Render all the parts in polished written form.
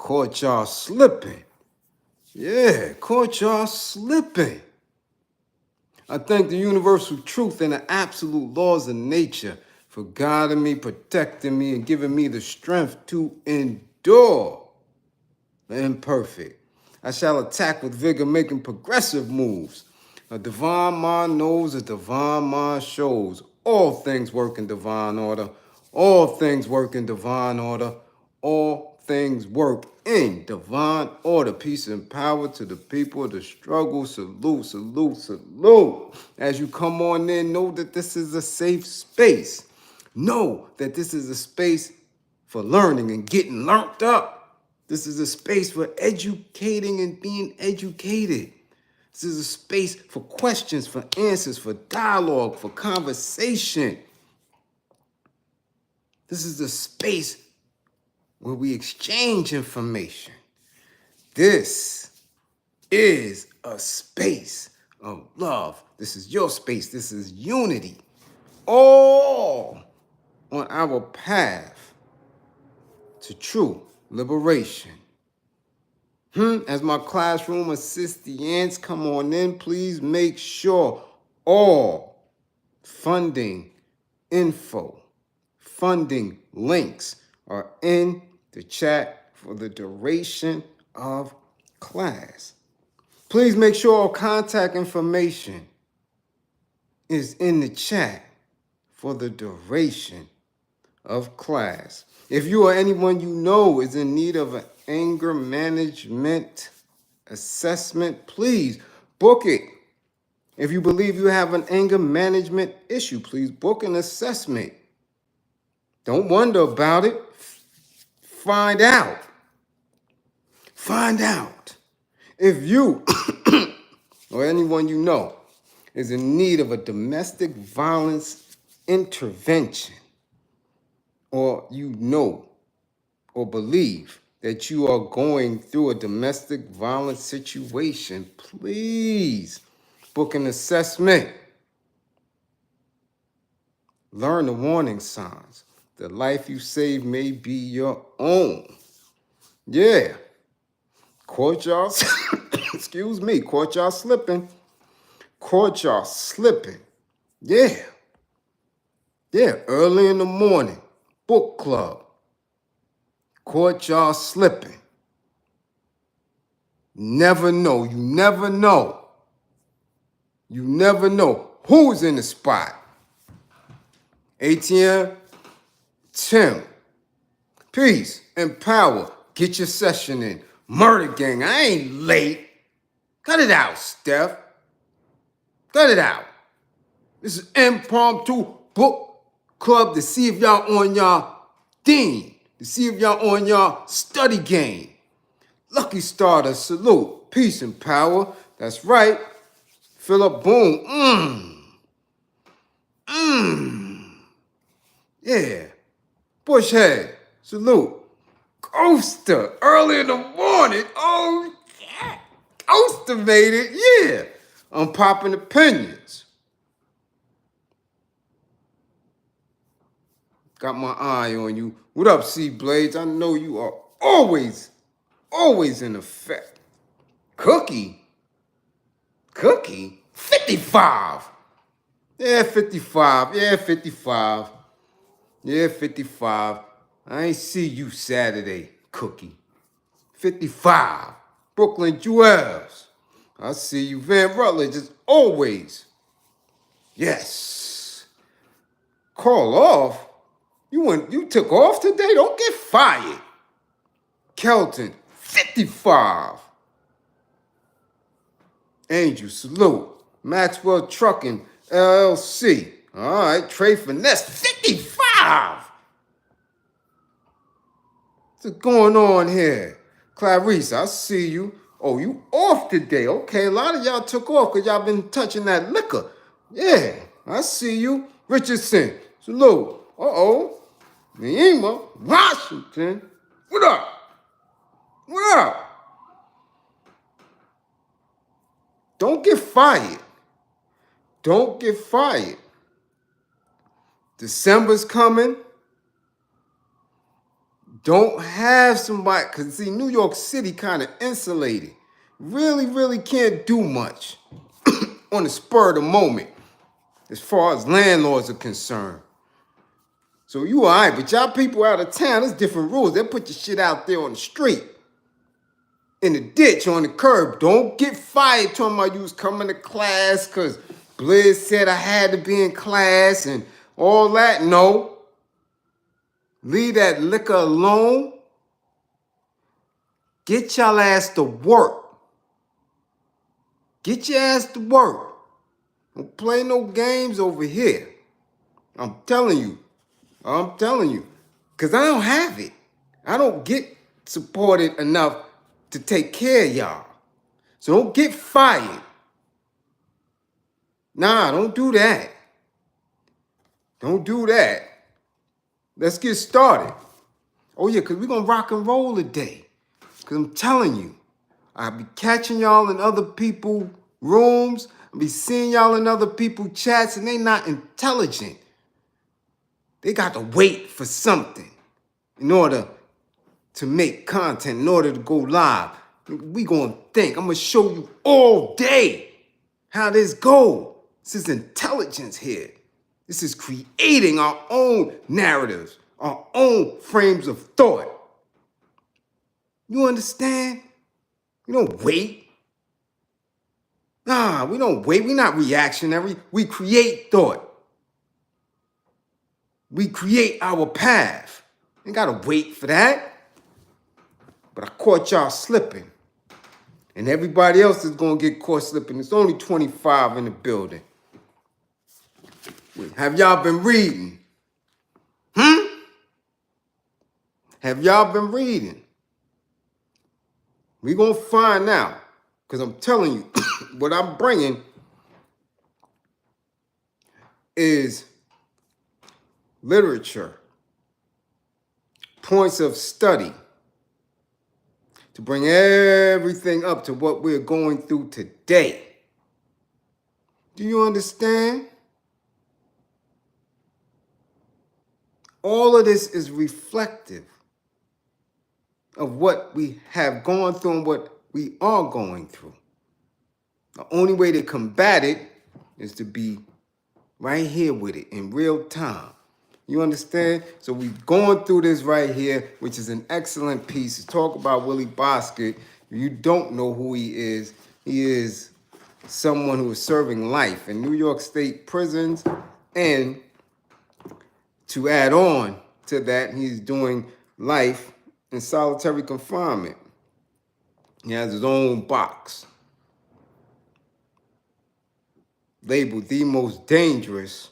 Caught y'all slipping. Yeah, caught y'all slipping. I thank the universal truth and the absolute laws of nature for guiding me, protecting me, and giving me the strength to endure the imperfect. I shall attack with vigor, making progressive moves. A divine mind knows, a divine mind shows. All things work in divine order. All things work in divine order. All things work in divine order. Peace and power to the people of the struggle. Salute, salute, salute. As you come on in, know that this is a safe space. Know that this is a space for learning and getting learned up. This is a space for educating and being educated. This is a space for questions, for answers, for dialogue, for conversation. This is a space where we exchange information. This is a space of love. This is your space. This is unity. All on our path to true liberation. As my classroom assistants come on in, please make sure all funding info, funding links are in the chat for the duration of class. Please make sure all contact information is in the chat for the duration of class. If you or anyone you know is in need of an anger management assessment, please book it. If you believe you have an anger management issue, please book an assessment. Don't wonder about it. Find out. Find out. If you or anyone you know is in need of a domestic violence intervention, or you know or believe that you are going through a domestic violence situation, please book an assessment. Learn the warning signs. The life you save may be your own. Yeah. Caught y'all, excuse me, caught y'all slipping. Caught y'all slipping. Yeah. Yeah, early in the morning. Book club. Caught y'all slipping. Never know. You never know. You never know who's in the spot. ATM, Tim. Peace and power. Get your session in. Murder gang, I ain't late. Cut it out, Steph. Cut it out. This is impromptu book club to see if y'all on y'all theme. To see if y'all on y'all study game. Lucky starter, salute. Peace and power. That's right. Philip Boone. Yeah. Bushhead. Salute. Ghoster. Early in the morning. Oh, yeah. Ghoster made it. Yeah. Unpopping opinions. Got my eye on you. What up, C Blades? I know you are always in effect. Cookie? 55. Yeah, 55. Yeah, 55. Yeah, 55. I ain't see you Saturday, Cookie. 55. Brooklyn Jewels. I see you. Van Rutledge as always. Yes. Call off? You took off today? Don't get fired. Kelton, 55. Angel, salute. Maxwell Trucking, LLC. All right, Trey Finesse, 55. What's going on here? Clarice, I see you. Oh, you off today. Okay, a lot of y'all took off because y'all been touching that liquor. Yeah, I see you. Richardson, salute. Uh-oh. Neema, Washington. What up? What up? Don't get fired. Don't get fired. December's coming. Don't have somebody, because see, New York City kind of insulated. Really, really can't do much on the spur of the moment as far as landlords are concerned. So you all right, but y'all people out of town, there's different rules. They'll put your shit out there on the street, in the ditch, on the curb. Don't get fired talking about you was coming to class because Bliz said I had to be in class and all that. No. Leave that liquor alone. Get y'all ass to work. Get your ass to work. Don't play no games over here. I'm telling you. I'm telling you. Because I don't have it. I don't get supported enough to take care of y'all. So don't get fired. Nah, don't do that. Don't do that. Let's get started. Oh yeah, because we're going to rock and roll today. Because I'm telling you, I'll be catching y'all in other people's rooms. I'll be seeing y'all in other people's chats, and they not intelligent. They got to wait for something in order to make content, in order to go live. We going to think. I'm going to show you all day how this go. This is intelligence here. This is creating our own narratives, our own frames of thought. You understand? We don't wait. Nah, we don't wait. We're not reactionary. We create thought. We create our path. Ain't gotta wait for that. But I caught y'all slipping. And everybody else is gonna get caught slipping. It's only 25 in the building. Have y'all been reading? Have y'all been reading? We gonna find out. Because I'm telling you, what I'm bringing is literature, points of study, to bring everything up to what we're going through today. Do you understand? All of this is reflective of what we have gone through and what we are going through. The only way to combat it is to be right here with it in real time. You understand? So we've gone through this right here, which is an excellent piece to talk about Willie Bosket. If you don't know who he is someone who is serving life in New York State prisons. And to add on to that, he's doing life in solitary confinement. He has his own box labeled the most dangerous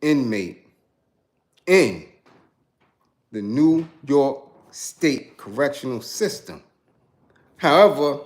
inmate in the New York State correctional system. However,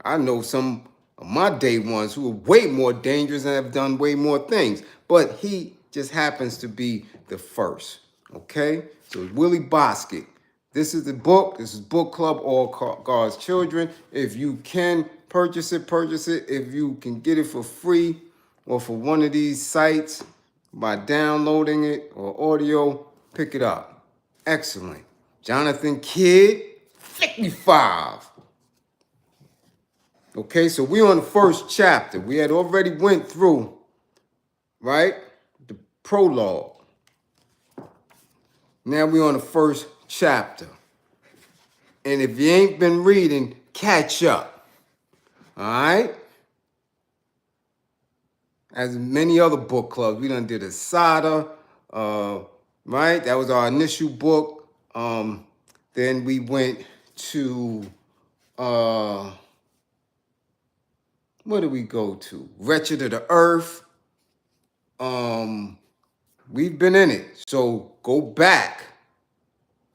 I know some of my day ones who are way more dangerous and have done way more things, but he just happens to be the first, okay? So it's Willie Bosket. This is the book. This is Bookclub, All God's Children. If you can purchase it, purchase it. If you can get it for free or for one of these sites by downloading it or audio, pick it up. Excellent. Jonathan Kidd, 55. Okay, so we're on the first chapter. We had already went through, right, the prologue. Now we're on the first chapter. And if you ain't been reading, catch up. All right? As many other book clubs, we done did Asada, right? That was our initial book. Then we went to, where did we go to? Wretched of the Earth. We've been in it. So go back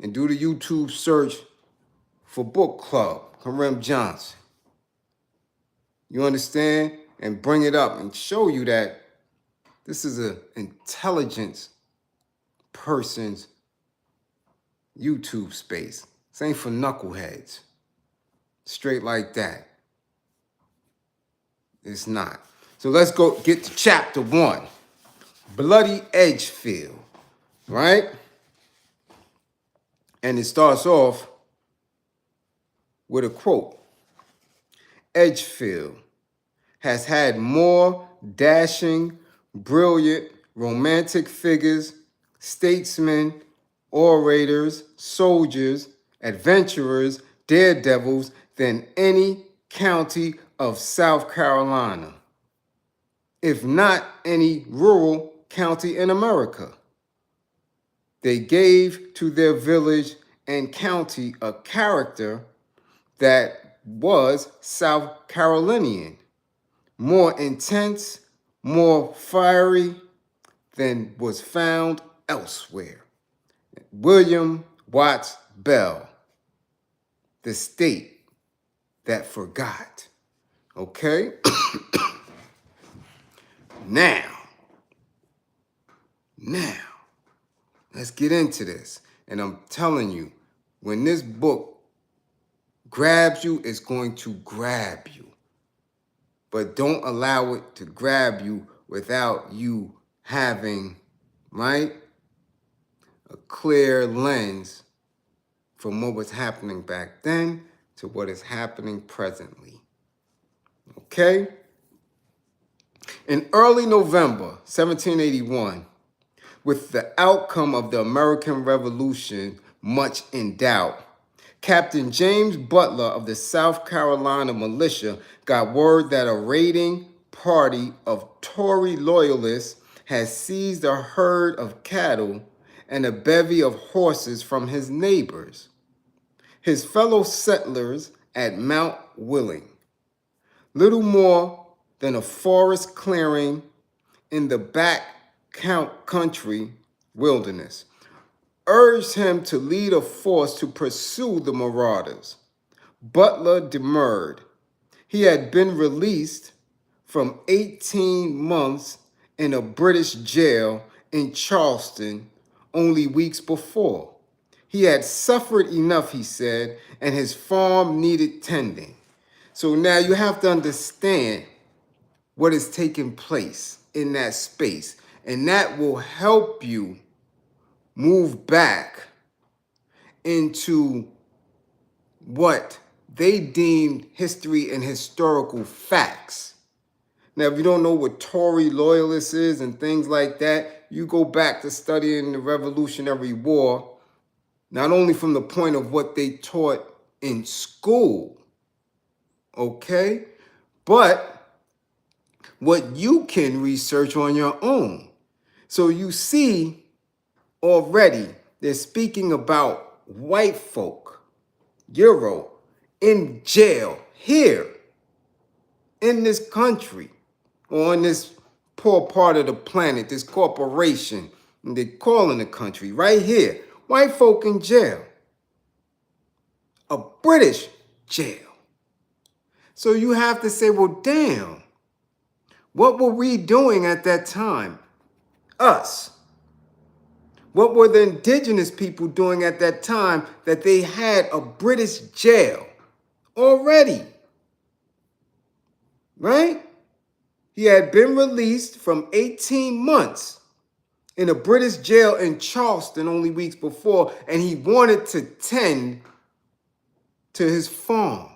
and do the YouTube search for Book Club, Karim Johnson. You understand? And bring it up and show you that this is an intelligence person's YouTube space. This ain't for knuckleheads. Straight like that. It's not. So let's go get to chapter 1. Bloody Edgefield, right? And it starts off with a quote. Edgefield has had more dashing, brilliant, romantic figures, statesmen, orators, soldiers, adventurers, daredevils than any county of South Carolina, if not any rural county in America. They gave to their village and county a character that was South Carolinian, more intense, more fiery than was found elsewhere. William Watts Bell, the state that forgot. Okay? Now, let's get into this. And I'm telling you, when this book grabs you, it's going to grab you. But don't allow it to grab you without you having, right, a clear lens from what was happening back then to what is happening presently. Okay? In early November 1781, with the outcome of the American Revolution much in doubt, Captain James Butler of the South Carolina militia got word that a raiding party of Tory loyalists had seized a herd of cattle and a bevy of horses from his neighbors, his fellow settlers at Mount Willing, little more than a forest clearing in the Backcountry wilderness, urged him to lead a force to pursue the marauders. Butler demurred. He had been released from 18 months in a British jail in Charleston only weeks before. He had suffered enough, he said, and his farm needed tending. So now you have to understand what is taking place in that space, and that will help you move back into what they deemed history and historical facts. Now, if you don't know what Tory loyalists is and things like that, you go back to studying the Revolutionary War, not only from the point of what they taught in school, okay, but what you can research on your own. So you see already they're speaking about white folk, Euro, in jail here in this country or in this poor part of the planet, this corporation, and they call in the country right here. White folk in jail. A British jail. So you have to say, well, damn, what were we doing at that time? Us. What were the indigenous people doing at that time that they had a British jail already? Right? He had been released from 18 months in a British jail in Charleston only weeks before, and he wanted to tend to his farm.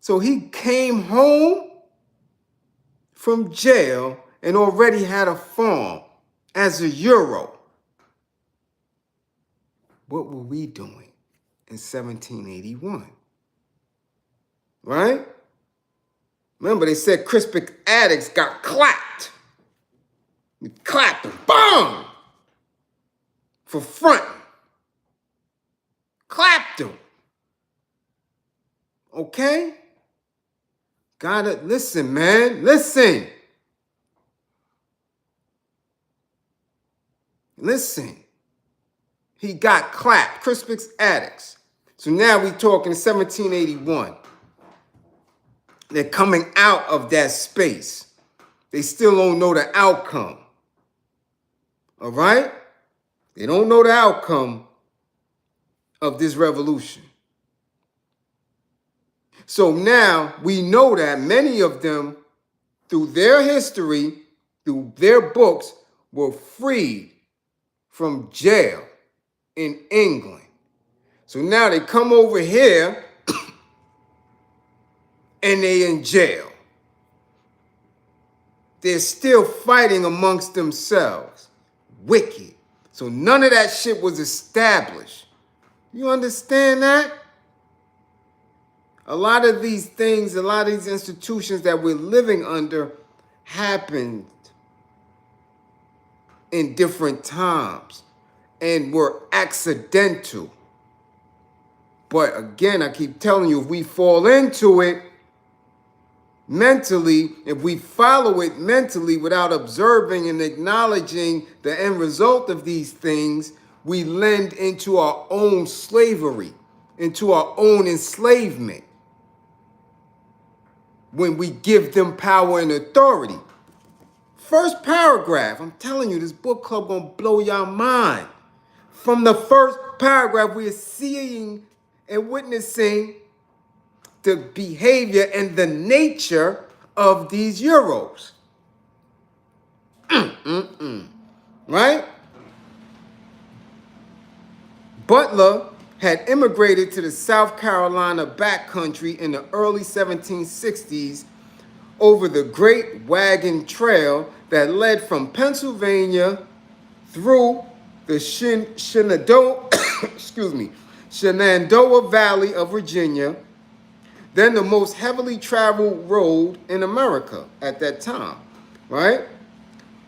So he came home from jail and already had a farm as a Euro. What were we doing in 1781? Right? Remember, they said Crispin addicts got clapped. We clapped them, boom, for front. Clapped them. Okay? Gotta listen, man. Listen. Listen. He got clapped. Crispin addicts. So now we talking 1781. They're coming out of that space. They still don't know the outcome. All right? They don't know the outcome of this revolution. So now we know that many of them, through their history, through their books, were freed from jail in England. So now they come over here and they in jail. They're still fighting amongst themselves. Wicked. So none of that shit was established. You understand that? A lot of these things, a lot of these institutions that we're living under happened in different times and were accidental. But again, I keep telling you, if we fall into it mentally, if we follow it mentally without observing and acknowledging the end result of these things, we lend into our own slavery, into our own enslavement when we give them power and authority. First paragraph, I'm telling you, this book club gonna blow your mind. From the first paragraph, we're seeing and witnessing the behavior and the nature of these Euros. Right? Butler had immigrated to the South Carolina backcountry in the early 1760s over the Great Wagon Trail that led from Pennsylvania through the Shenandoah Valley of Virginia, then the most heavily traveled road in America at that time, right?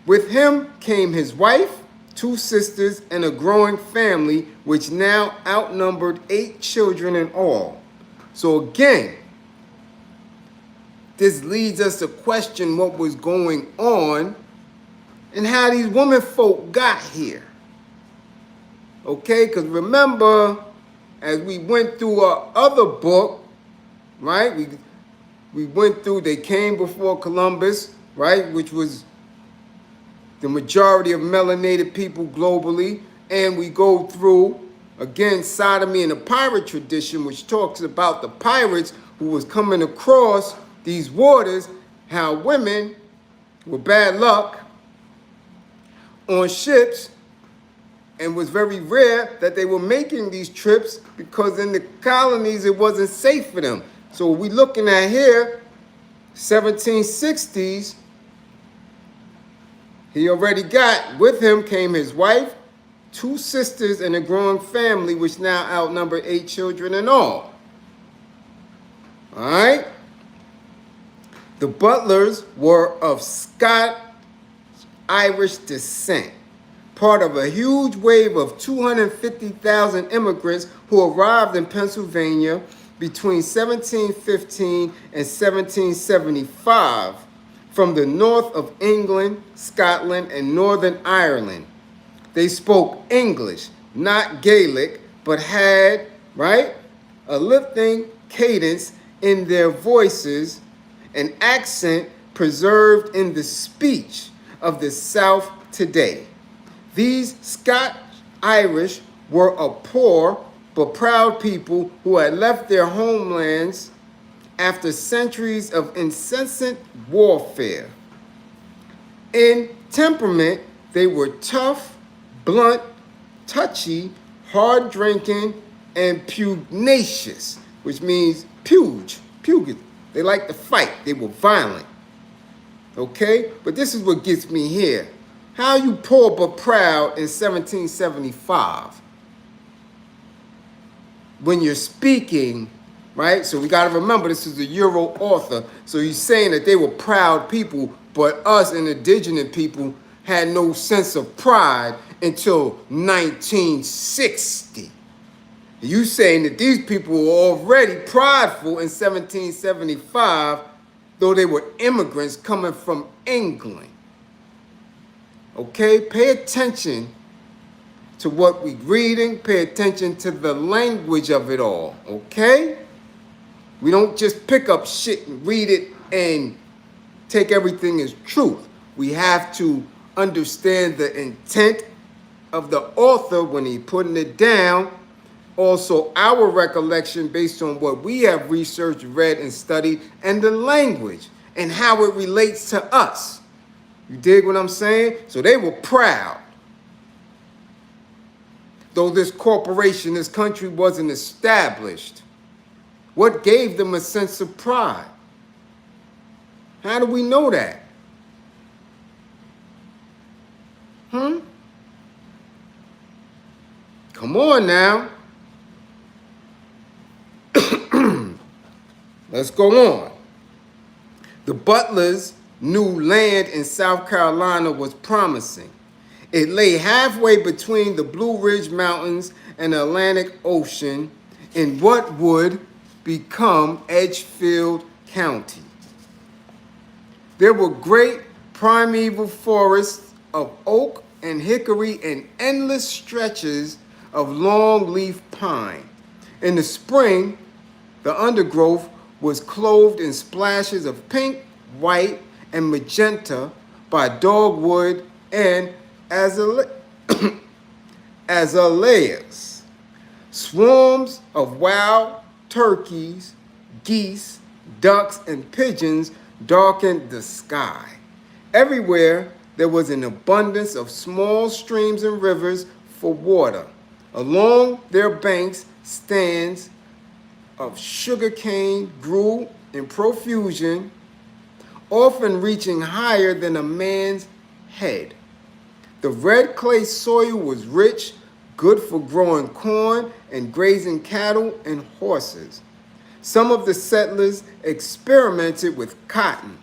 With him came his wife, 2 sisters, and a growing family, which now outnumbered 8 children in all. So again, this leads us to question what was going on and how these women folk got here. Okay, because remember, as we went through our other book, right? We went through, they came before Columbus, right? Which was the majority of melanated people globally. And we go through, again, sodomy and the pirate tradition, which talks about the pirates who was coming across these waters, how women, with bad luck, on ships, and was very rare that they were making these trips because in the colonies it wasn't safe for them. So we looking at here, 1760s, he already got, with him came his wife, 2 sisters, and a growing family, which now outnumbered 8 children in all. All right? The Butlers were of Scotch-Irish descent, part of a huge wave of 250,000 immigrants who arrived in Pennsylvania between 1715 and 1775 from the north of England, Scotland, and Northern Ireland. They spoke English, not Gaelic, but had, right, a lifting cadence in their voices, an accent preserved in the speech of the South today. These Scotch-Irish were a poor but proud people who had left their homelands after centuries of incessant warfare. In temperament, they were tough, blunt, touchy, hard-drinking, and pugnacious, which means pugil. They liked to fight. They were violent. Okay? But this is what gets me here. How you poor but proud in 1775? When you're speaking, right? So we got to remember this is a Euro author. So he's saying that they were proud people, but us and indigenous people had no sense of pride until 1960. You saying that these people were already prideful in 1775, though they were immigrants coming from England. Okay, pay attention to what we're reading. Pay attention to the language of it all, okay? We don't just pick up shit and read it and take everything as truth. We have to understand the intent of the author when he's putting it down. Also, our recollection based on what we have researched, read, and studied, and the language and how it relates to us. You dig what I'm saying? So they were proud. though this corporation, this country wasn't established? What gave them a sense of pride? How do we know that? Come on now. Let's go on. The Butlers knew land in South Carolina was promising. It lay halfway between the Blue Ridge Mountains and the Atlantic Ocean in what would become Edgefield County. There were great primeval forests of oak and hickory and endless stretches of long-leaf pine. In the spring, the undergrowth was clothed in splashes of pink, white, and magenta by dogwood and azaleas. Swarms of wild turkeys, geese, ducks, and pigeons darkened the sky. Everywhere there was an abundance of small streams and rivers for water. Along their banks, stands of sugarcane grew in profusion, often reaching higher than a man's head. The red clay soil was rich, good for growing corn and grazing cattle and horses. Some of the settlers experimented with cotton,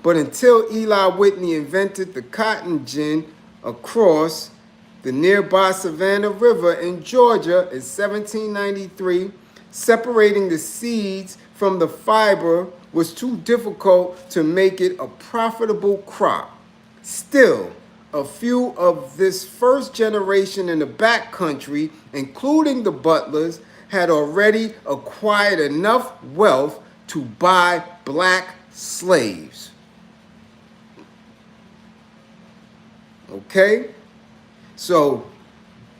but until Eli Whitney invented the cotton gin across the nearby Savannah River in Georgia in 1793, separating the seeds from the fiber was too difficult to make it a profitable crop. Still, a few of this first generation in the backcountry, including the Butlers, had already acquired enough wealth to buy black slaves. Okay? So,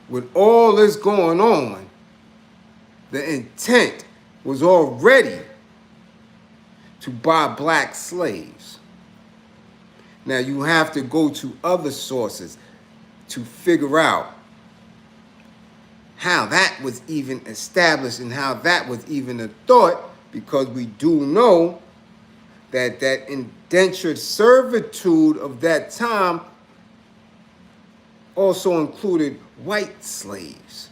with all this going on, the intent was already to buy black slaves. Now, you have to go to other sources to figure out how that was even established and how that was even a thought, because we do know that that indentured servitude of that time also included white slaves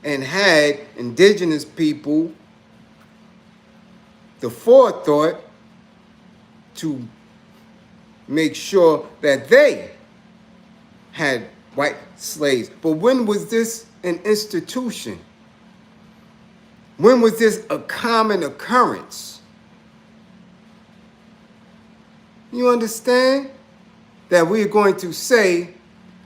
and had indigenous people the forethought to make sure that they had white slaves. But when was this an institution? When was this a common occurrence? You understand? That we're going to say,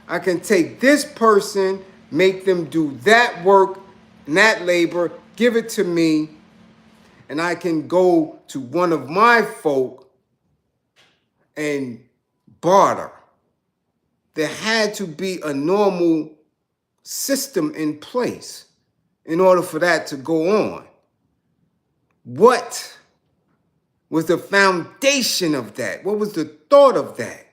I can take this person, make them do that work and that labor, give it to me, and I can go to one of my folk and barter. There had to be a normal system in place in order for that to go on. What was the foundation of that? What was the thought of that?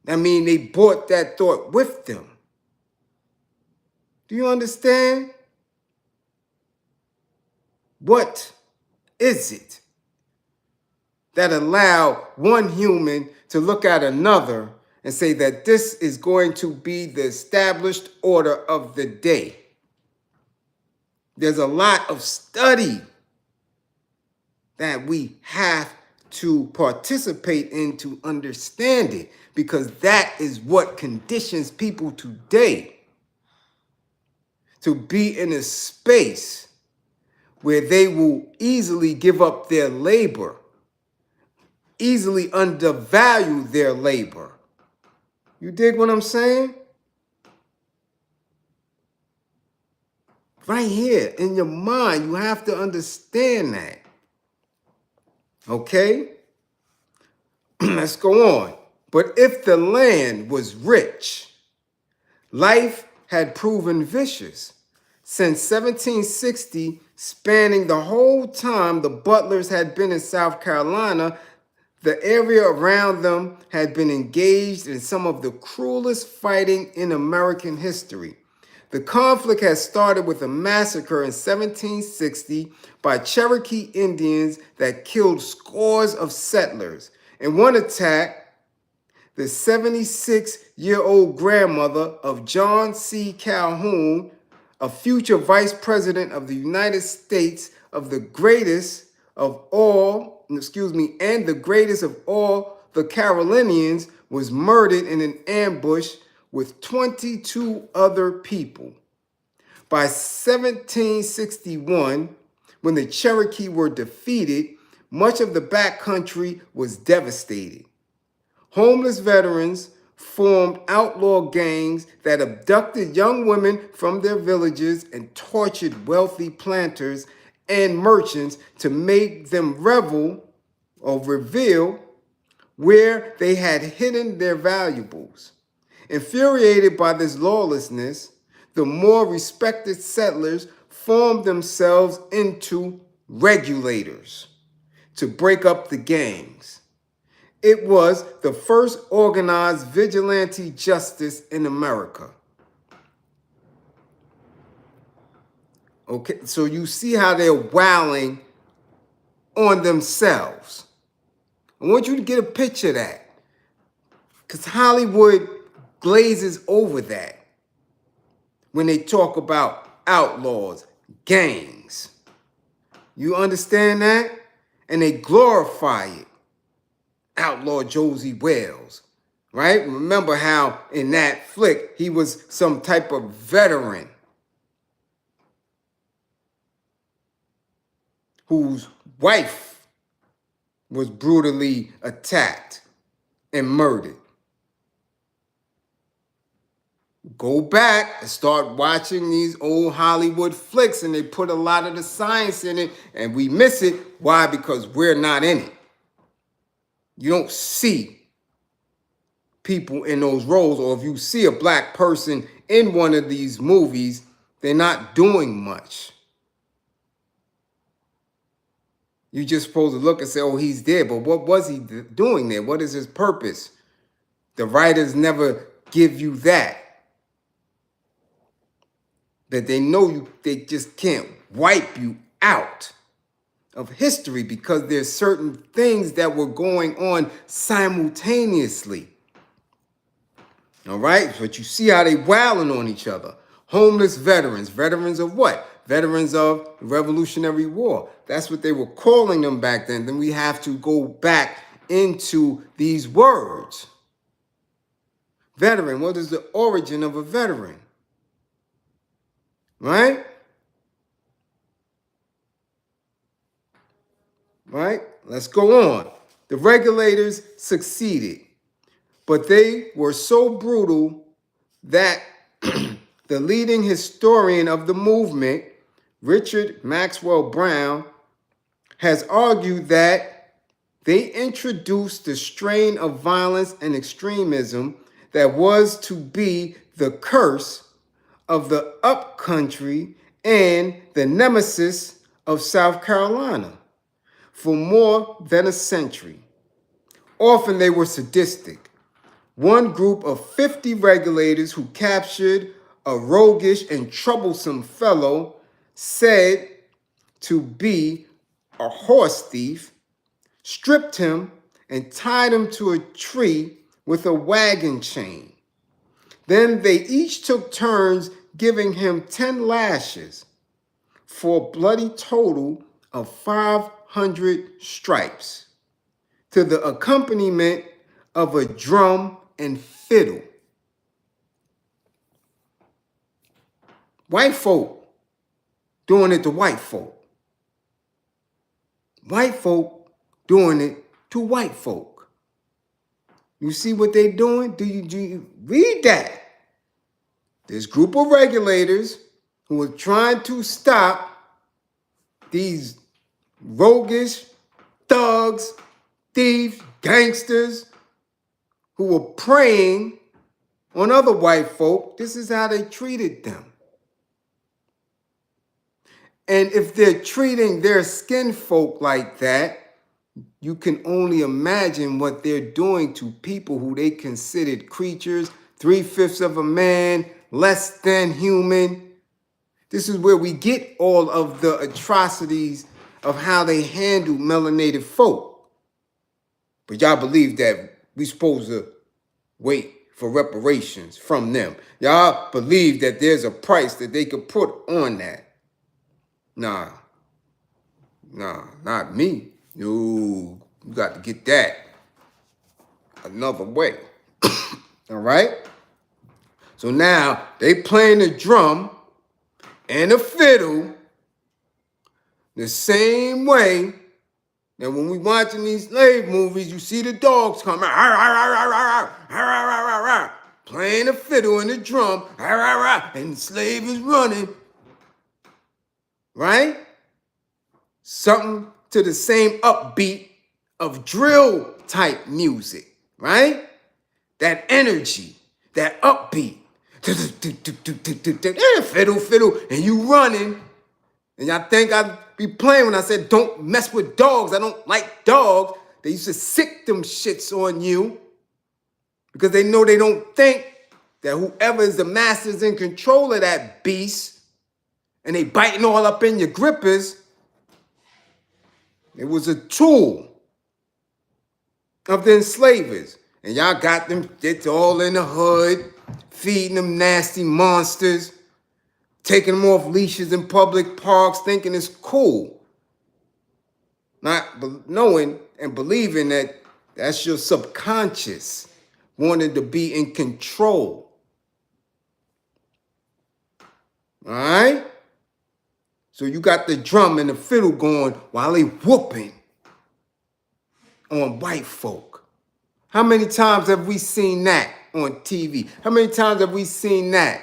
I mean, they brought that thought with them. Do you understand? What is it that allowed one human to look at another and say that this is going to be the established order of the day? There's a lot of study that we have to participate in to understand it, because that is what conditions people today to be in a space where they will easily give up their labor, easily undervalue their labor. You dig what I'm saying? Right here in your mind, you have to understand that. Okay? Let's go on. But if the land was rich, life had proven vicious. Since 1760, spanning the whole time the Butlers had been in South Carolina, The area around them had been engaged in some of the cruelest fighting in American history. The conflict had started with a massacre in 1760 by Cherokee Indians that killed scores of settlers. In one attack, the 76-year-old grandmother of John C. Calhoun, a future vice president of the United States, of the greatest of all, and the greatest of all the Carolinians, was murdered in an ambush with 22 other people. By 1761, when the Cherokee were defeated, much of the backcountry was devastated. Homeless veterans formed outlaw gangs that abducted young women from their villages and tortured wealthy planters and merchants to make them reveal where they had hidden their valuables. Infuriated by this lawlessness, the more respected settlers formed themselves into regulators to break up the gangs. It was the first organized vigilante justice in America. Okay, so you see how they're wailing on themselves. I want you to get a picture of that, because Hollywood glazes over that when they talk about outlaws, gangs. You understand that? And they glorify it. Outlaw Josie Wales, right? Remember how in that flick he was some type of veteran whose wife was brutally attacked and murdered. Go back and start watching these old Hollywood flicks, and they put a lot of the science in it, and we miss it. Why? Because we're not in it. You don't see people in those roles, or if you see a black person in one of these movies, they're not doing much. You're just supposed to look and say, oh, he's there, but what was he doing there? What is his purpose? The writers never give you that they know you, they just can't wipe you out of history because there's certain things that were going on simultaneously. All right, but you see how they wailing on each other. Homeless veterans. Veterans of what? Veterans of the Revolutionary War. That's what they were calling them back then. Then we have to go back into these words. Veteran, what is the origin of a veteran? Right? Right? Let's go on. The regulators succeeded, but they were so brutal that the leading historian of the movement, Richard Maxwell Brown, has argued that they introduced the strain of violence and extremism that was to be the curse of the upcountry and the nemesis of South Carolina for more than a century. Often they were sadistic. One group of 50 regulators who captured a roguish and troublesome fellow said to be a horse thief, stripped him and tied him to a tree with a wagon chain. Then they each took turns giving him 10 lashes for a bloody total of 500 stripes to the accompaniment of a drum and fiddle. White folk doing it to white folk. White folk doing it to white folk. You see what they're doing? Do you read that? This group of regulators who are trying to stop these roguish thugs, thieves, gangsters who were preying on other white folk. This is how they treated them. And if they're treating their skin folk like that, You can only imagine what they're doing to people who they considered creatures, 3/5 of a man, less than human. This is where we get all of the atrocities of how they handle melanated folk. But y'all believe that we supposed to wait for reparations from them. Y'all believe that there's a price that they could put on that. Nah, not me. No, you got to get that another way. All right? So now they playing the drum and the fiddle the same way that when we watching these slave movies, you see the dogs coming, playing the fiddle and the drum, and the slave is running, right? Something to the same upbeat of drill type music, right? That energy, that upbeat, fiddle, and you running. And y'all think I'd be playing when I said don't mess with dogs. I don't like dogs. They used to sick them shits on you because they know they don't think that whoever is the master is in control of that beast and they biting all up in your grippers. It was a tool of the enslavers. And y'all got them shits all in the hood, feeding them nasty monsters, taking them off leashes in public parks, thinking it's cool. Not knowing and believing that that's your subconscious wanting to be in control. All right? So you got the drum and the fiddle going while they whooping on white folk. How many times have we seen that on TV? How many times have we seen that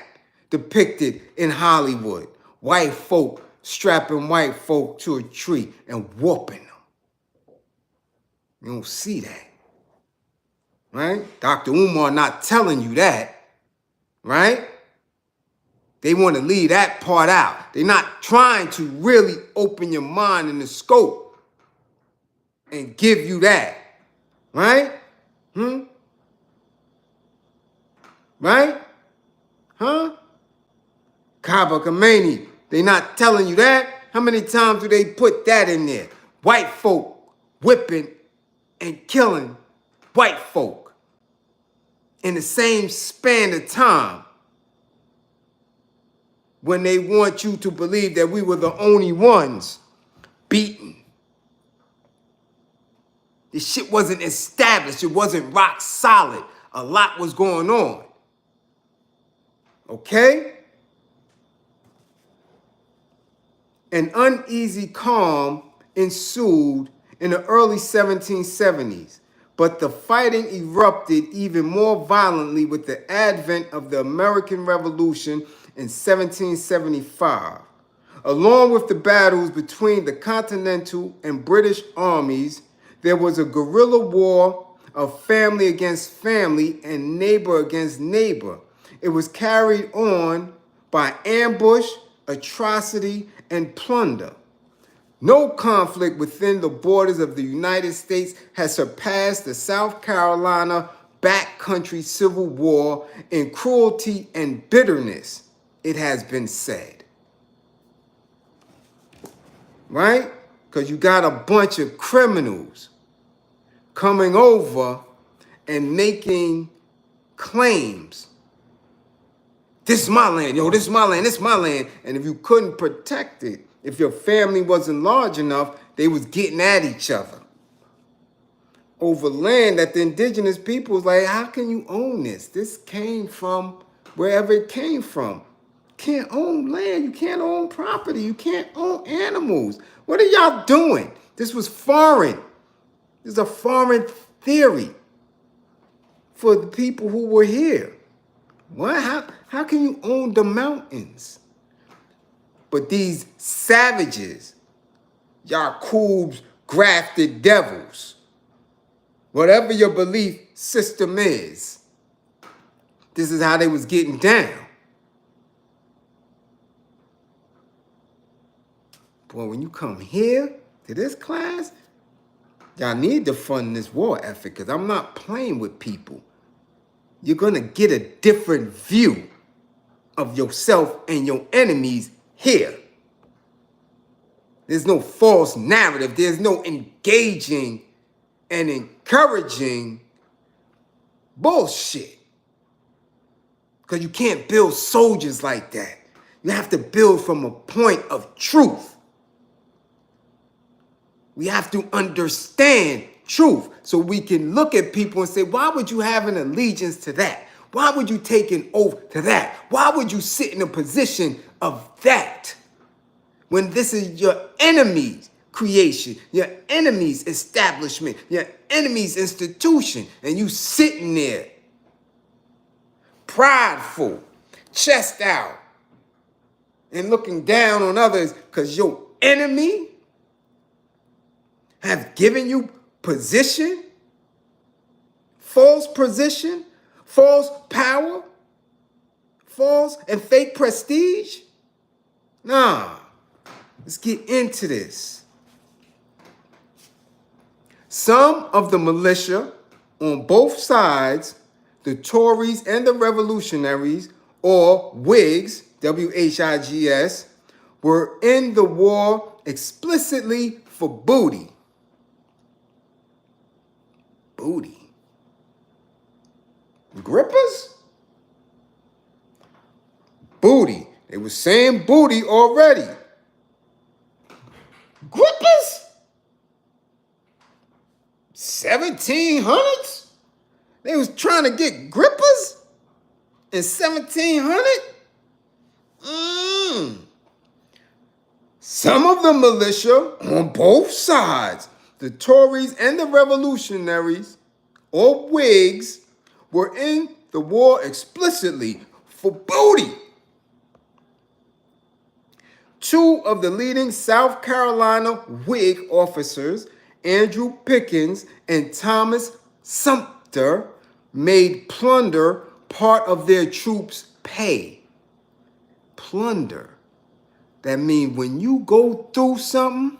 depicted in Hollywood? White folk strapping white folk to a tree and whooping them. You don't see that, right? Dr. Umar not telling you that, right? They want to leave that part out. They're not trying to really open your mind and the scope and give you that, right? Right? Huh? Kaba Khomeini, they not telling you that? How many times do they put that in there? White folk whipping and killing white folk in the same span of time when they want you to believe that we were the only ones beaten. This shit wasn't established. It wasn't rock solid. A lot was going on. Okay? An uneasy calm ensued in the early 1770s, but the fighting erupted even more violently with the advent of the American Revolution in 1775. Along with the battles between the Continental and British armies, there was a guerrilla war of family against family and neighbor against neighbor. It was carried on by ambush, atrocity, and plunder. No conflict within the borders of the United States has surpassed the South Carolina Backcountry Civil War in cruelty and bitterness, it has been said. Right? Because you got a bunch of criminals coming over and making claims. This is my land, yo, this is my land, this is my land. And if you couldn't protect it, if your family wasn't large enough, they was getting at each other over land that the indigenous people was like, how can you own this? This came from wherever it came from. You can't own land, you can't own property, you can't own animals. What are y'all doing? This was foreign. This is a foreign theory for the people who were here. What? How can you own the mountains? But these savages, Yaqub's grafted devils, whatever your belief system is, this is how they was getting down. Boy, when you come here to this class, Y'all need to fund this war effort because I'm not playing with people. You're going to get a different view of yourself and your enemies here. There's no false narrative. There's no engaging and encouraging bullshit. Because you can't build soldiers like that. You have to build from a point of truth. We have to understand truth so we can look at people and say, why would you have an allegiance to that? Why would you take an oath to that? Why would you sit in a position of that when this is your enemy's creation, your enemy's establishment, your enemy's institution, and you sitting there prideful, chest out, and looking down on others because your enemy have given you position, false power, false and fake prestige? Nah, let's get into this. Some of the militia on both sides, the Tories and the revolutionaries, or Whigs, W-H-I-G-S, were in the war explicitly for booty. Booty. Grippers? Booty. They were saying booty already. Grippers? 1700s? They was trying to get grippers in 1700? Some of the militia on both sides, the Tories and the revolutionaries, or Whigs, were in the war explicitly for booty. Two of the leading South Carolina Whig officers, Andrew Pickens and Thomas Sumter, made plunder part of their troops' pay. Plunder. That means when you go through something,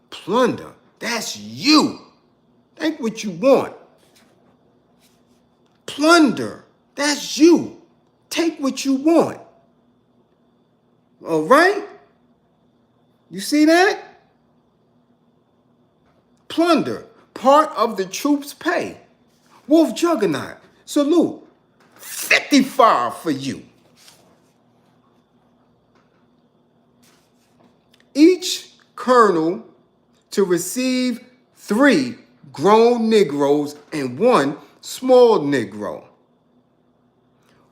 plunder. That's you. Think what you want. Plunder. That's you. Take what you want. All right? You see that? Plunder. Part of the troops' pay. Wolf Juggernaut. Salute. 55 for you. Each colonel to receive 3 grown Negroes and 1 small Negro.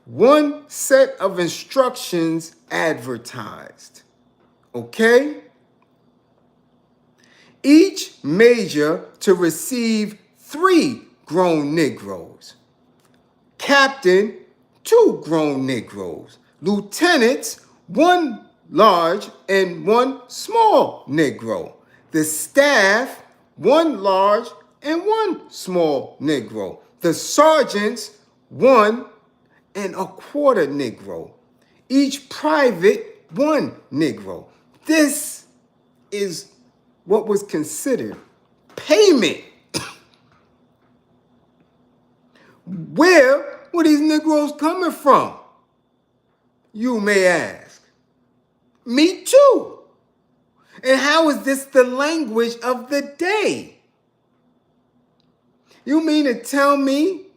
1 set of instructions advertised. Okay? Each major to receive 3 grown Negroes. Captain, 2 grown Negroes. Lieutenants, 1 large and 1 small Negro. The staff, 1 large and 1 small Negro. The sergeants, 1 1/4 Negro. Each private, 1 Negro. This is what was considered payment. Where were these Negroes coming from? You may ask. Me too. And how is this the language of the day? You mean to tell me,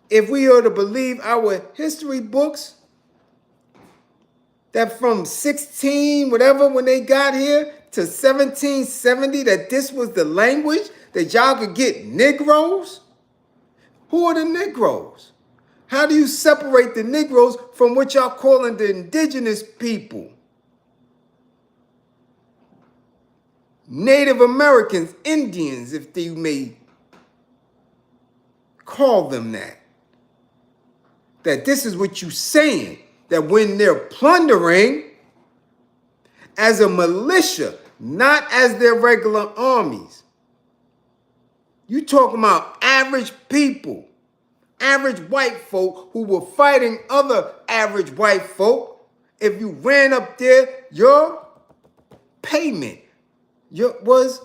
if we are to believe our history books, that from 16, whatever, when they got here, to 1770, that this was the language that y'all could get Negroes? Who are the Negroes? How do you separate the Negroes from what y'all calling the indigenous people? Native Americans, Indians, if you may call them that. That this is what you're saying, that when they're plundering as a militia, not as their regular armies. You talking about average people, average white folk who were fighting other average white folk. If you ran up there, your payment was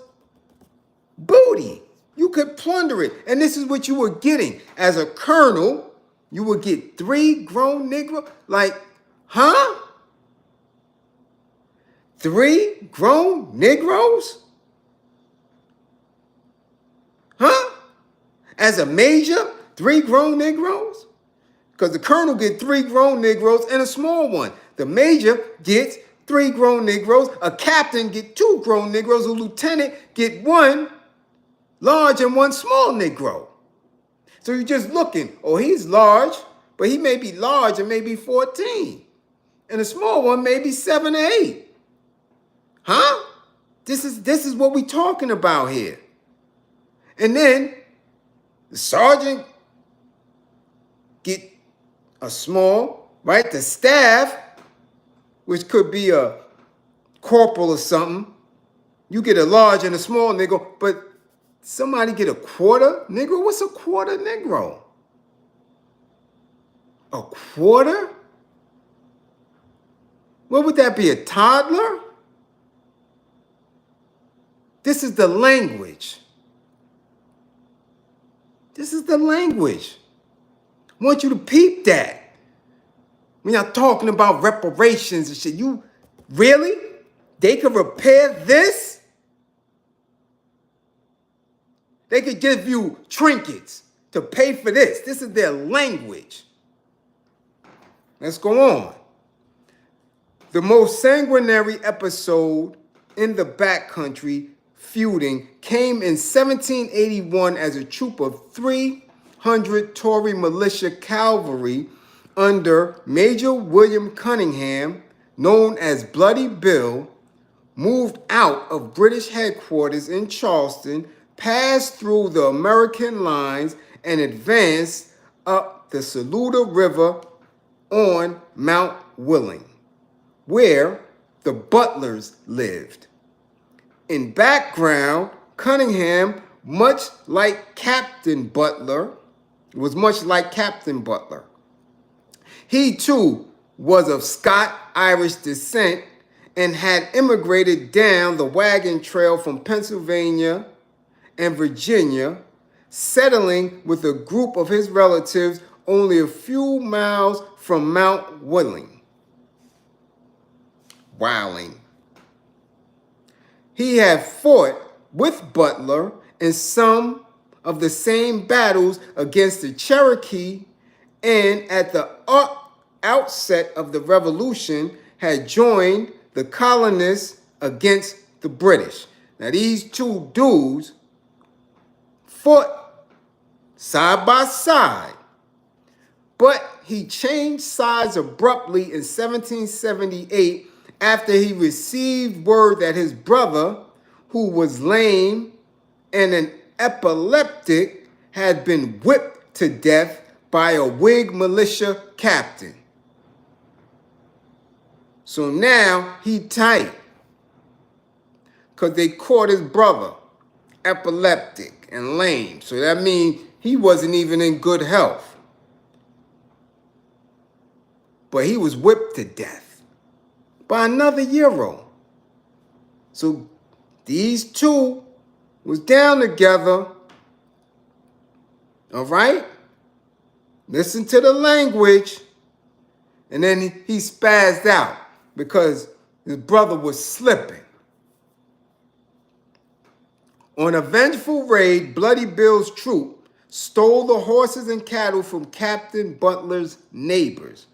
booty. You could plunder it. And this is what you were getting. As a colonel, you would get 3 grown Negroes. Like, huh? 3 grown Negroes? Huh? As a major, 3 grown Negroes? Because the colonel gets 3 grown Negroes and a small one. The major gets 3 grown Negroes. A captain gets 2 grown Negroes. A lieutenant gets 1 large and 1 small Negro. So you're just looking, oh, he's large, but he may be large and maybe 14. And a small one may be 7 or 8. Huh? This is what we're talking about here. And then the sergeant get a small, right? The staff, which could be a corporal or something, you get a large and a small Negro, but somebody get a quarter Negro? What's a quarter Negro? A quarter? What would that be, a toddler? This is the language. This is the language. I want you to peep that. When y'all talking about reparations and shit, you really? They could repair this? They could give you trinkets to pay for this. This is their language. Let's go on. The most sanguinary episode in the Backcountry feuding came in 1781 as a troop of 300 Tory militia cavalry under Major William Cunningham, known as Bloody Bill, moved out of British headquarters in Charleston, passed through the American lines, and advanced up the Saluda River on Mount Willing, where the Butlers lived. In background, Cunningham, much like Captain Butler, He too was of Scotch-Irish descent and had immigrated down the wagon trail from Pennsylvania and Virginia, settling with a group of his relatives only a few miles from Mount Willing. He had fought with Butler in some of the same battles against the Cherokee, and at the outset of the Revolution had joined the colonists against the British. Now these 2 dudes fought side by side, but he changed sides abruptly in 1778 after he received word that his brother, who was lame and an epileptic, had been whipped to death by a Whig militia captain. So now he tight, because they caught his brother epileptic and lame. So that means he wasn't even in good health. But he was whipped to death by another Euro. So these 2 was down together. All right? Listen to the language. And then he spazzed out because his brother was slipping. On a vengeful raid, Bloody Bill's troop stole the horses and cattle from Captain Butler's neighbors.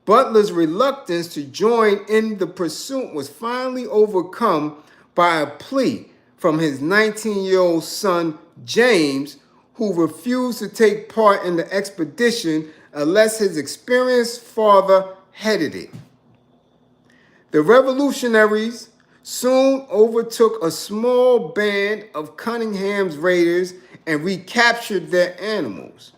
Butler's reluctance to join in the pursuit was finally overcome by a plea from his 19-year-old son, James, who refused to take part in the expedition unless his experienced father headed it. The revolutionaries soon overtook a small band of Cunningham's raiders and recaptured their animals.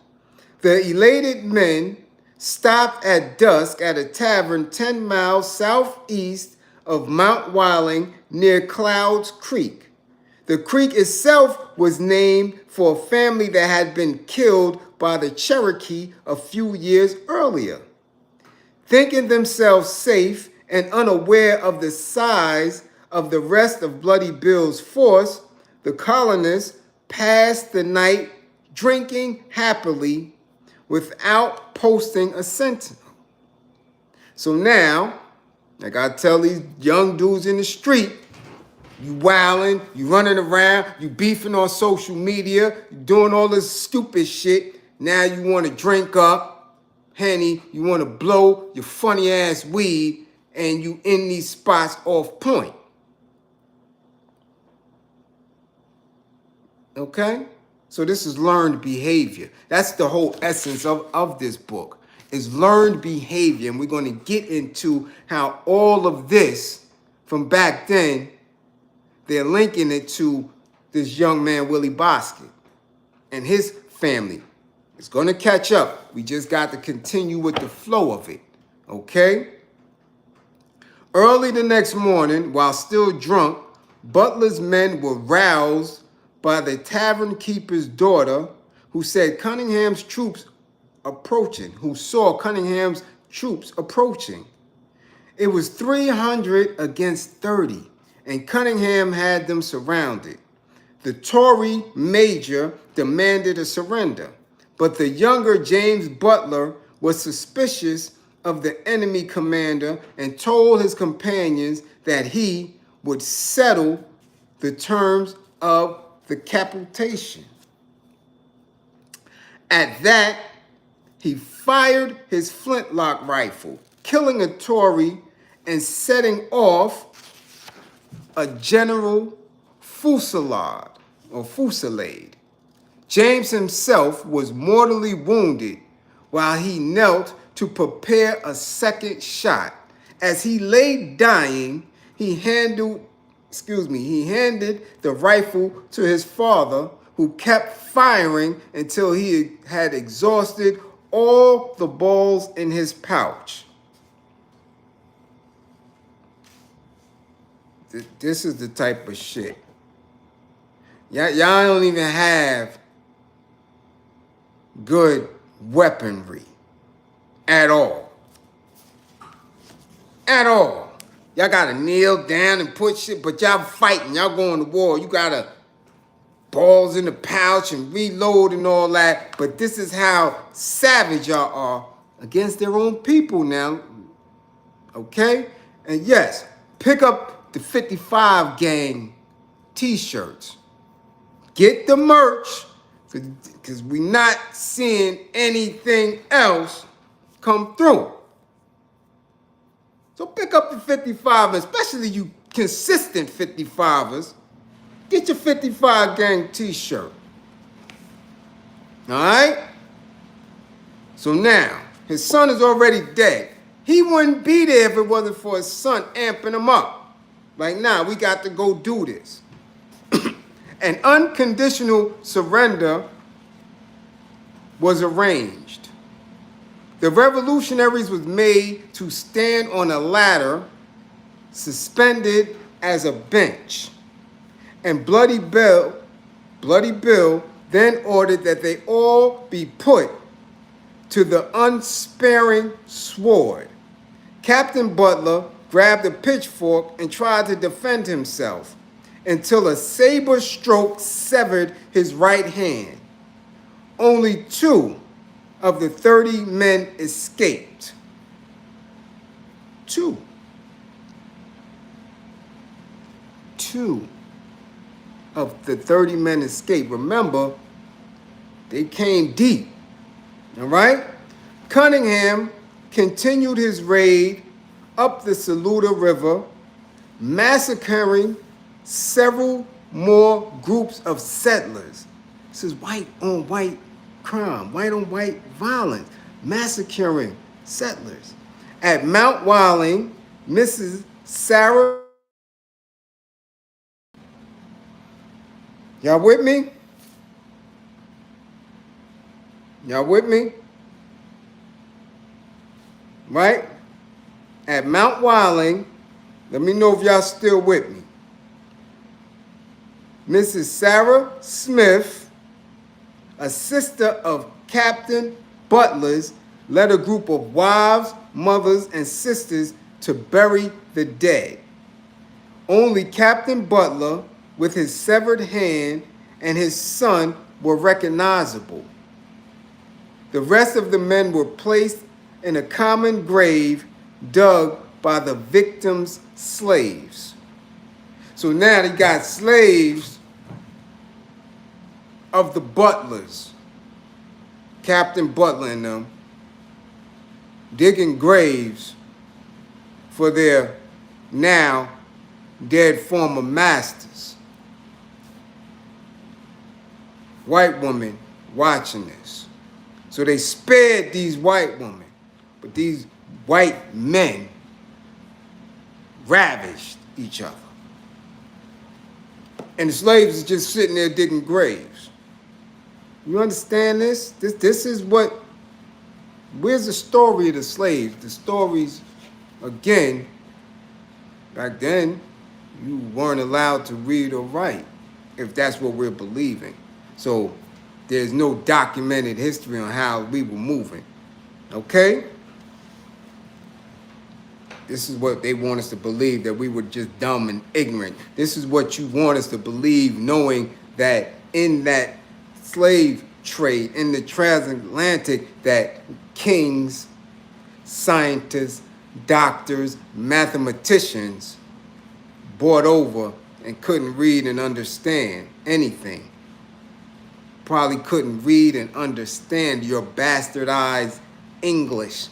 The elated men stopped at dusk at a tavern 10 miles southeast of Mount Willing near Clouds Creek. The creek itself was named for a family that had been killed by the Cherokee a few years earlier. Thinking themselves safe and unaware of the size of the rest of Bloody Bill's force, the colonists passed the night drinking happily without posting a sentinel. So now, like I tell these young dudes in the street, you wilding, you running around, you beefing on social media, you doing all this stupid shit. Now you want to drink up, Henny, you want to blow your funny ass weed, and you in these spots off point. Okay? So this is learned behavior. That's the whole essence of this book, is learned behavior. And we're going to get into how all of this from back then, they're linking it to this young man, Willie Bosket, and his family. It's going to catch up. We just got to continue with the flow of it. Okay? Early the next morning, while still drunk, Butler's men were roused by the tavern keeper's daughter, who said Cunningham's troops approaching, who saw Cunningham's troops approaching. It was 300 against 30, and Cunningham had them surrounded. The Tory major demanded a surrender, but the younger James Butler was suspicious of the enemy commander and told his companions that he would settle the terms of the capitation. At that, he fired his flintlock rifle, killing a Tory and setting off a general fusillade. James himself was mortally wounded while he knelt to prepare a second shot. As he lay dying, he handed the rifle to his father, who kept firing until he had exhausted all the balls in his pouch. This is the type of shit. Y'all don't even have good weaponry at all. At all. Y'all gotta kneel down and put shit, but y'all fighting, y'all going to war. You gotta balls in the pouch and reload and all that. But this is how savage y'all are against their own people now. Okay? And yes, pick up the 55 gang t-shirts. Get the merch, because we're not seeing anything else come through. So pick up the 55, especially you consistent 55ers. Get your 55 gang t-shirt. All right? So now, his son is already dead. He wouldn't be there if it wasn't for his son amping him up. Like, nah, we got to go do this. An unconditional surrender was arranged. The revolutionaries was made to stand on a ladder suspended as a bench. And Bloody Bill then ordered that they all be put to the unsparing sword. Captain Butler grabbed a pitchfork and tried to defend himself until a saber stroke severed his right hand. Only 2 of the 30 men escaped. 2 of the 30 men escaped. Remember, they came deep. All right? Cunningham continued his raid up the Saluda River, massacring several more groups of settlers. This is white on white crime, white on white violence, massacring settlers. At Mount Wilding, Mrs. Sarah. Y'all with me? Y'all with me? Right? At Mount Wilding, let me know if y'all still with me. Mrs. Sarah Smith, a sister of Captain Butler's, led a group of wives, mothers, and sisters to bury the dead. Only Captain Butler, with his severed hand, and his son were recognizable. The rest of the men were placed in a common grave dug by the victim's slaves. So now they got slaves of the Butlers, Captain Butler and them, digging graves for their now dead former masters. White women watching this. So they spared these white women, but these white men ravished each other. And the slaves are just sitting there digging graves. You understand this? This is what, where's the story of the slaves? The stories, again, back then, you weren't allowed to read or write, if that's what we're believing. So there's no documented history on how we were moving. Okay? This is what they want us to believe, that we were just dumb and ignorant. This is what you want us to believe, knowing that in that slave trade, in the transatlantic, that kings, scientists, doctors, mathematicians brought over and couldn't read and understand anything. Probably couldn't read and understand your bastardized English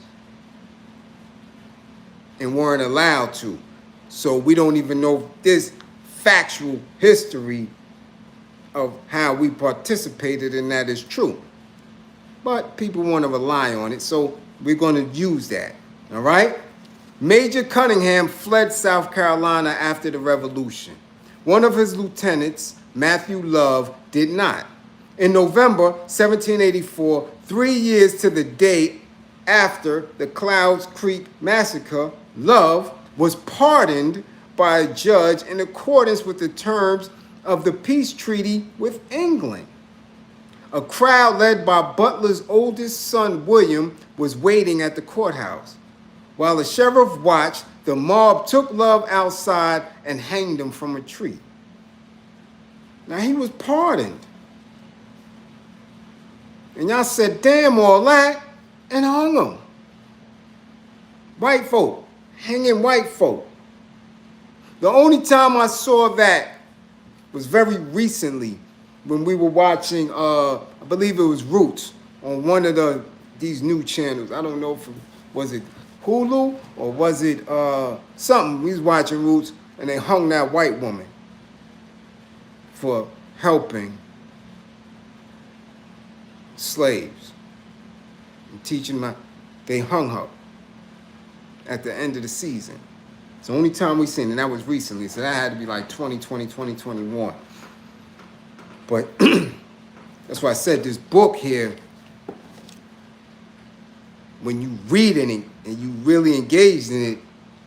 and weren't allowed to. So we don't even know this factual history of how we participated in that is true. But people want to rely on it, so we're going to use that, all right? Major Cunningham fled South Carolina after the Revolution. One of his lieutenants, Matthew Love, did not. In November 1784, 3 years to the day after the Clouds Creek Massacre, Love was pardoned by a judge in accordance with the terms of the peace treaty with England. A crowd led by Butler's oldest son, William, was waiting at the courthouse. While the sheriff watched, the mob took Love outside and hanged him from a tree. Now, he was pardoned. And y'all said, damn all that, and hung him. White folk, hanging white folk. The only time I saw that was very recently when we were watching, I believe it was Roots, on one of these new channels. I don't know if was it Hulu or was it something. We was watching Roots and they hung that white woman for helping slaves and teaching them. They hung her at the end of the season. It's the only time we seen it, and that was recently, so that had to be like 2020, 2021. But that's why I said this book here, when you read in it and you really engaged in it,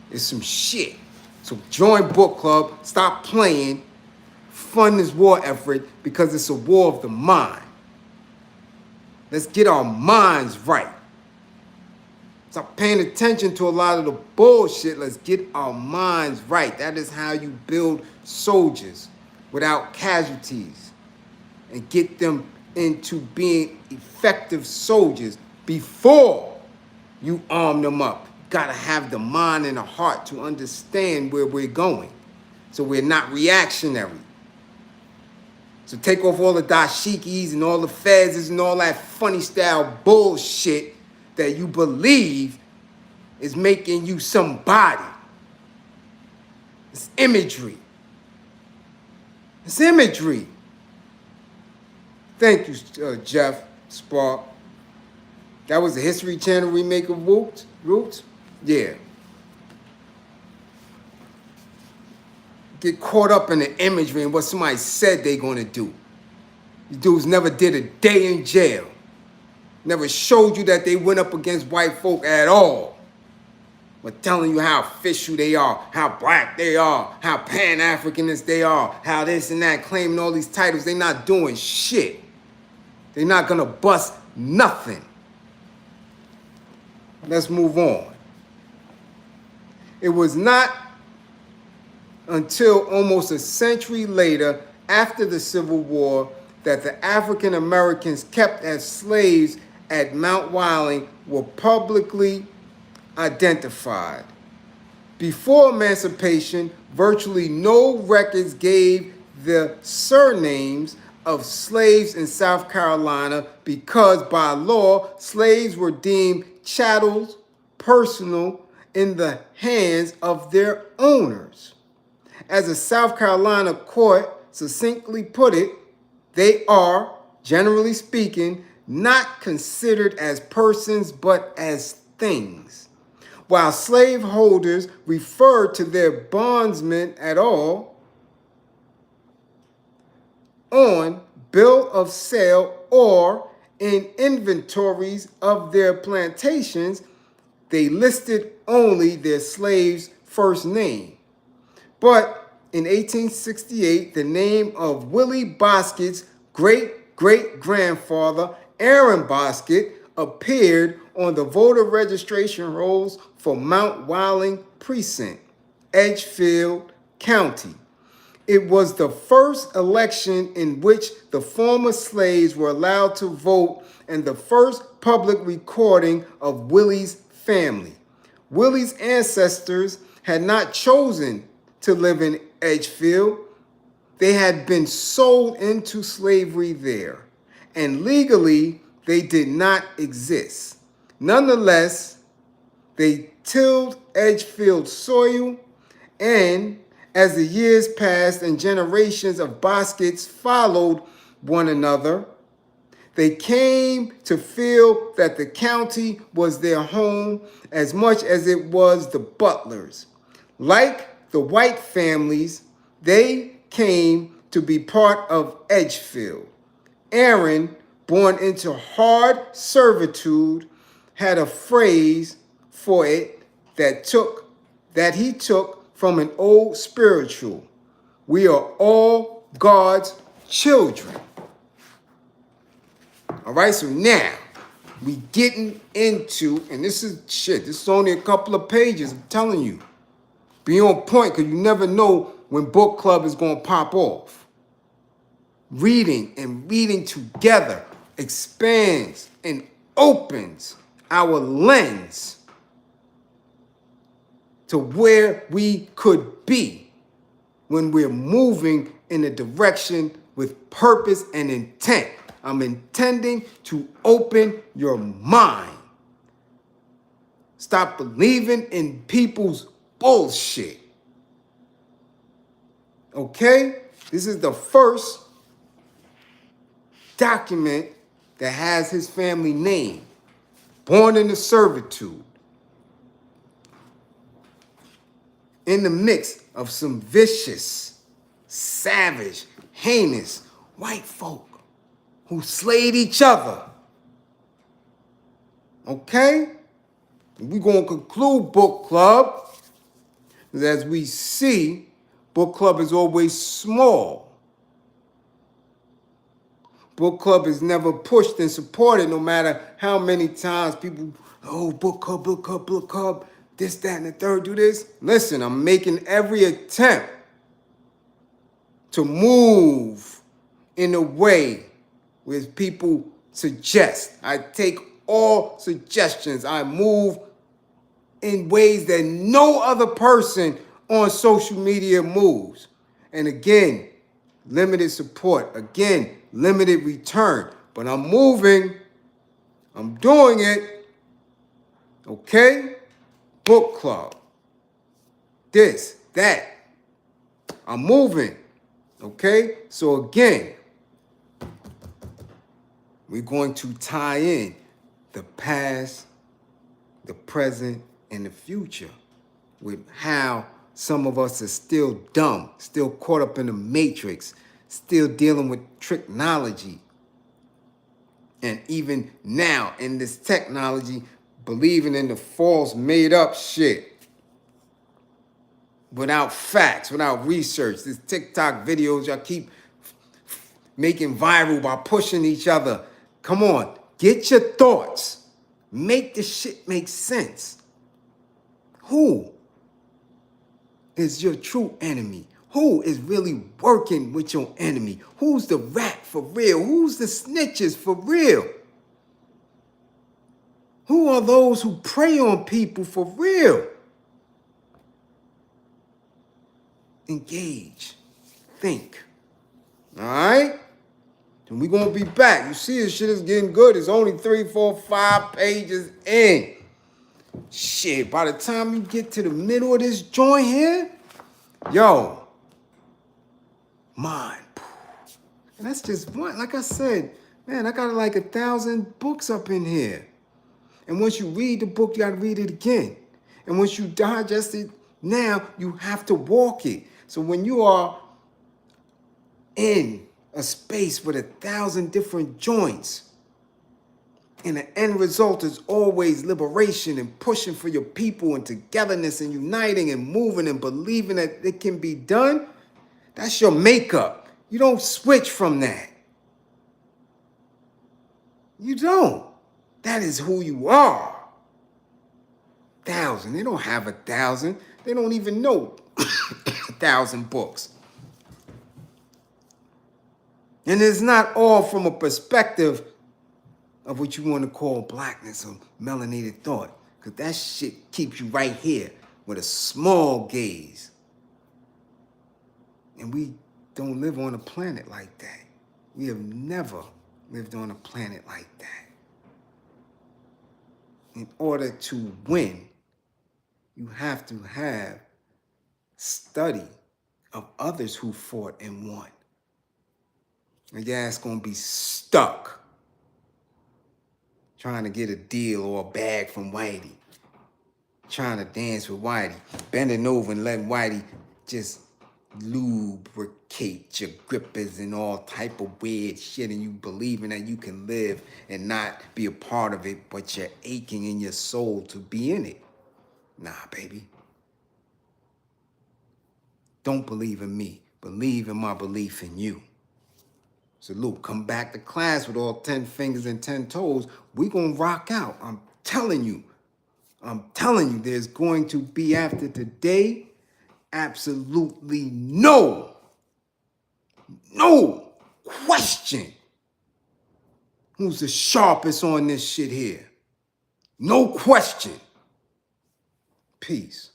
it's some shit. So join Book Club, stop playing, fund this war effort, because it's a war of the mind. Let's get our minds right. Stop paying attention to a lot of the bullshit. Let's get our minds right. That is how you build soldiers without casualties and get them into being effective soldiers before you arm them up. You gotta have the mind and the heart to understand where we're going, so we're not reactionary. So take off all the dashikis and all the fezzes and all that funny style bullshit that you believe is making you somebody. It's imagery. It's imagery. Thank you, Jeff Spark. That was the History Channel remake of Roots? Yeah. Get caught up in the imagery and what somebody said they're going to do. These dudes never did a day in jail. Never showed you that they went up against white folk at all. But telling you how official they are, how black they are, how Pan-Africanist they are, how this and that, claiming all these titles. They're not doing shit. They're not going to bust nothing. Let's move on. It was not until almost a century later, after the Civil War, that the African Americans kept as slaves at Mount Whiling were publicly identified. Before emancipation, virtually no records gave the surnames of slaves in South Carolina because by law, slaves were deemed chattels, personal, in the hands of their owners. As a South Carolina court succinctly put it, they are, generally speaking, not considered as persons but as things. While slaveholders referred to their bondsmen at all, on bill of sale or in inventories of their plantations, they listed only their slave's first name. But in 1868, the name of Willie Boskett's great-great-grandfather, Aaron Boskett, appeared on the voter registration rolls for Mount Whiling Precinct, Edgefield County. It was the first election in which the former slaves were allowed to vote and the first public recording of Willie's family. Willie's ancestors had not chosen to live in Edgefield. They had been sold into slavery there, and legally they did not exist. Nonetheless, they tilled Edgefield soil, and as the years passed and generations of Bosketts followed one another, they came to feel that the county was their home as much as it was the Butlers. Like the white families, they came to be part of Edgefield. Aaron, born into hard servitude, had a phrase for it that he took from an old spiritual. We are all God's children. All right, so now we getting into, and this is only a couple of pages, I'm telling you. Be on point, because you never know when book club is going to pop off. Reading and reading together expands and opens our lens to where we could be when we're moving in a direction with purpose and intent. I'm intending to open your mind. Stop believing in people's bullshit. Okay? This is the first document that has his family name. Born into servitude. In the mix of some vicious, savage, heinous white folk who slayed each other. Okay? We're going to conclude book club. As we see, book club is always small. Book club is never pushed and supported, no matter how many times people, oh, book club, book club, book club, this, that, and the third, do this. Listen, I'm making every attempt to move in a way where people suggest. I take all suggestions. I move in ways that no other person on social media moves. And again, limited support. Again, limited return. But I'm moving. I'm doing it. Okay? Book club. This, that. I'm moving. Okay? So again, we're going to tie in the past, the present, and the future with how some of us are still dumb, still caught up in the matrix, still dealing with technology. And even now in this technology, believing in the false made up shit without facts, without research. This TikTok videos y'all keep making viral by pushing each other. Come on, get your thoughts. Make the shit make sense. Who is your true enemy? Who is really working with your enemy? Who's the rat for real? Who's the snitches for real? Who are those who prey on people for real? Engage. Think. All right? And we're going to be back. You see, this shit is getting good. It's only 3, 4, 5 pages in. Shit, by the time you get to the middle of this joint here, yo, mind. And that's just one. Like I said, man, I got like 1,000 books up in here. And once you read the book, you got to read it again. And once you digest it, now you have to walk it. So when you are in a space with 1,000 different joints, and the end result is always liberation and pushing for your people and togetherness and uniting and moving and believing that it can be done, that's your makeup. You don't switch from that. You don't. That is who you are. 1,000. They don't have 1,000. They don't even know 1,000 books. And it's not all from a perspective of what you want to call blackness or melanated thought. Because that shit keeps you right here with a small gaze. And we don't live on a planet like that. We have never lived on a planet like that. In order to win, you have to have study of others who fought and won. And your ass gonna be stuck trying to get a deal or a bag from Whitey, trying to dance with Whitey, bending over and letting Whitey just lubricate your grippers and all type of weird shit, and you believing that you can live and not be a part of it, but you're aching in your soul to be in it. Nah, baby. Don't believe in me. Believe in my belief in you. Salute. Come back to class with all 10 fingers and 10 toes. We gonna rock out. I'm telling you. There's going to be, after today, absolutely no question who's the sharpest on this shit here. No question. Peace.